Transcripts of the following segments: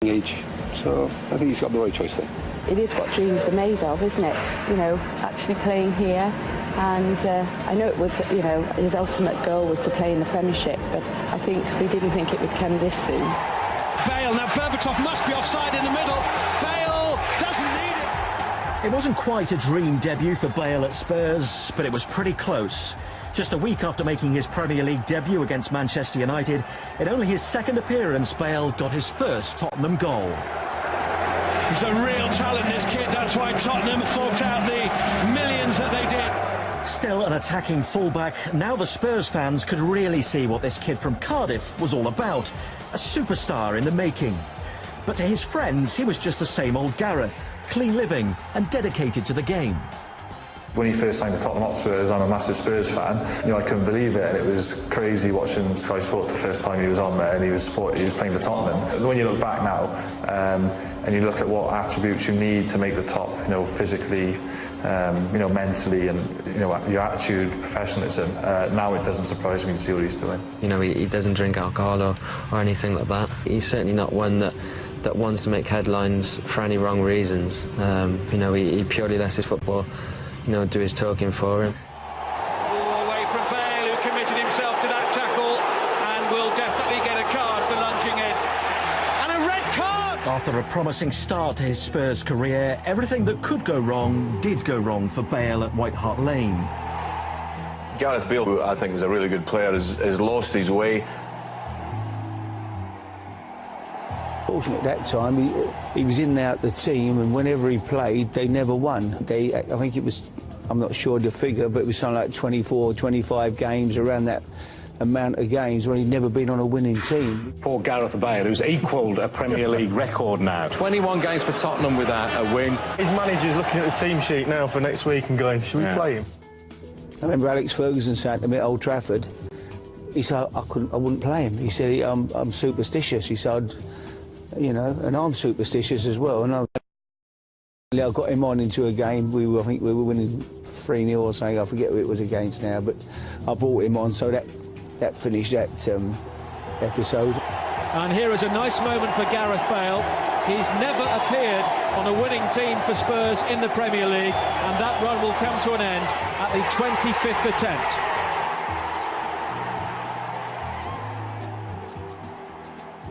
age. So I think he's got the right choice there. It is what dreams are made of, isn't it? You know, actually playing here. And I know it was, you know, his ultimate goal was to play in the Premiership, but I think we didn't think it would come this soon. Bale, now Berbatov must be offside in the middle. Bale doesn't need it. It wasn't quite a dream debut for Bale at Spurs, but it was pretty close. Just a week after making his Premier League debut against Manchester United, in only his second appearance, Bale got his first Tottenham goal. He's a real talent, this kid. That's why Tottenham forked out the millions that they did. Still an attacking fullback, now the Spurs fans could really see what this kid from Cardiff was all about. A superstar in the making. But to his friends, he was just the same old Gareth, clean living and dedicated to the game. When he first signed to Tottenham Hotspurs, I'm a massive Spurs fan. You know, I couldn't believe it, and it was crazy watching Sky Sports the first time he was on there, and he was playing for Tottenham. And when you look back now, and you look at what attributes you need to make the top, you know, physically, you know, mentally, and you know, your attitude, professionalism. Now it doesn't surprise me to see what he's doing. You know, he doesn't drink alcohol or anything like that. He's certainly not one that wants to make headlines for any wrong reasons. You know, he purely lets his football, you know, do his talking for him. Away from Bale, who committed himself to that tackle and will definitely get a card for lunging in. And a red card! After a promising start to his Spurs career, everything that could go wrong did go wrong for Bale at White Hart Lane. Gareth Bale, who I think is a really good player, has lost his way. Fortunately, at that time, he was in and out the team, and whenever he played, they never won. I think it was, I'm not sure the figure, but it was something like 24, 25 games, around that amount of games when he'd never been on a winning team. Poor Gareth Bale, who's equalled a Premier League record now. 21 games for Tottenham without a win. His manager's looking at the team sheet now for next week and going, should we play him? I remember Alex Ferguson saying to me at Old Trafford, he said, I wouldn't play him. He said, I'm superstitious. He said, you know, and I'm superstitious as well. And I got him on into a game. I think we were winning 3-0 or something. I forget who it was against now, but I brought him on, so that finished that episode. And here is a nice moment for Gareth Bale. He's never appeared on a winning team for Spurs in the Premier League, and that run will come to an end at the 25th attempt.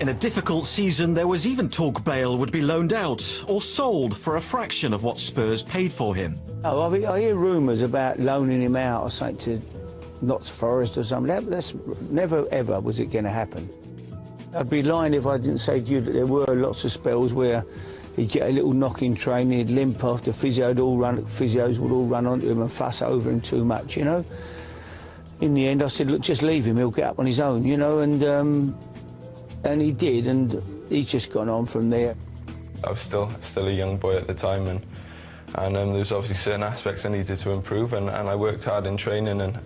In a difficult season, there was even talk Bale would be loaned out or sold for a fraction of what Spurs paid for him. Oh, I hear rumours about loaning him out or something to Notts Forest or something. That's never, ever was it going to happen. I'd be lying if I didn't say to you that there were lots of spells where he'd get a little knock in training, he'd limp off, the physios would all run onto him and fuss over him too much, you know. In the end, I said, look, just leave him, he'll get up on his own, you know, and he did, and he's just gone on from there. I was still a young boy at the time, and there was obviously certain aspects I needed to improve, and I worked hard in training and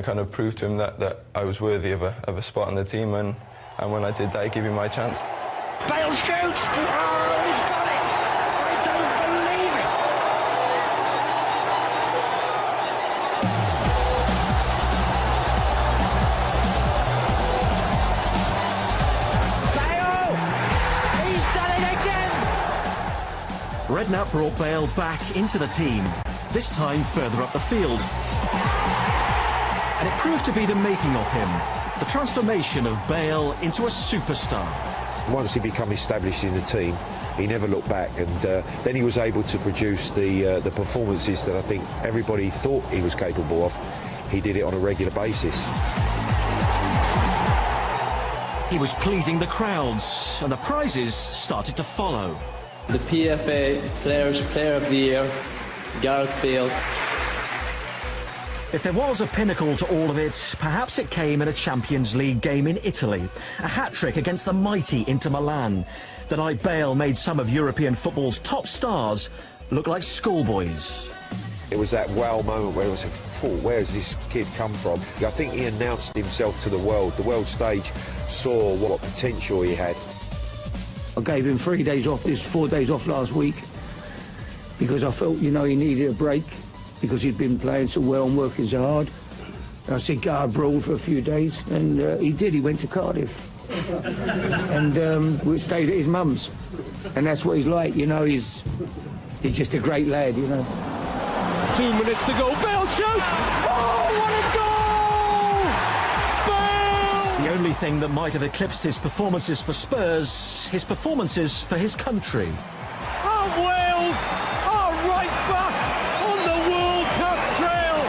kind of proved to him that I was worthy of a spot on the team, and when I did that, he gave me my chance. Bale shoots! Oh, he's got it! I don't believe it! Bale! He's done it again! Redknapp brought Bale back into the team, this time further up the field. And it proved to be the making of him, the transformation of Bale into a superstar. Once he became established in the team, he never looked back, and then he was able to produce the performances that I think everybody thought he was capable of. He did it on a regular basis. He was pleasing the crowds, and the prizes started to follow. The PFA Player of the Year, Gareth Bale. If there was a pinnacle to all of it, perhaps it came in a Champions League game in Italy. A hat-trick against the mighty Inter Milan. The night Bale made some of European football's top stars look like schoolboys. It was that wow moment where it was like, oh, where's this kid come from? I think he announced himself to the world. The world stage saw what potential he had. I gave him 3 days off, 4 days off last week, because I felt, you know, he needed a break, because he'd been playing so well and working so hard. And I said, go abroad for a few days, and he did. He went to Cardiff. and we stayed at his mum's, and that's what he's like. You know, he's just a great lad. You know. 2 minutes to go. Bale shoots. Oh, what a goal! Bale! The only thing that might have eclipsed his performances for Spurs, his performances for his country. And Wales are right back on the World Cup trail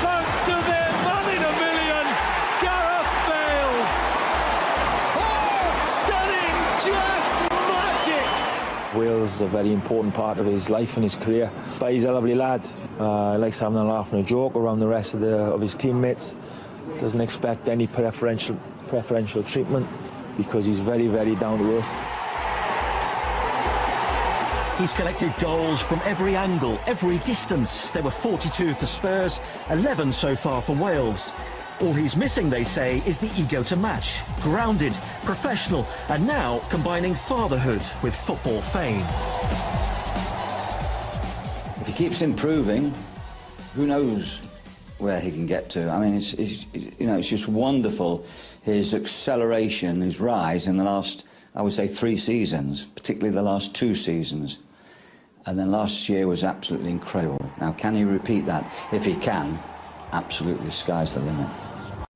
thanks to their man in a million, Gareth Bale. Oh, stunning! Just magic! Wales is a very important part of his life and his career. But he's a lovely lad. He likes having a laugh and a joke around the rest of his teammates. Doesn't expect any preferential treatment because he's very, very down to earth. He's collected goals from every angle, every distance. There were 42 for Spurs, 11 so far for Wales. All he's missing, they say, is the ego to match. Grounded, professional, and now combining fatherhood with football fame. If he keeps improving, who knows where he can get to. I mean, it's just wonderful, his acceleration, his rise in the last, I would say, 3 seasons, particularly the last 2 seasons. And then last year was absolutely incredible. Now, can he repeat that? If he can, absolutely, the sky's the limit.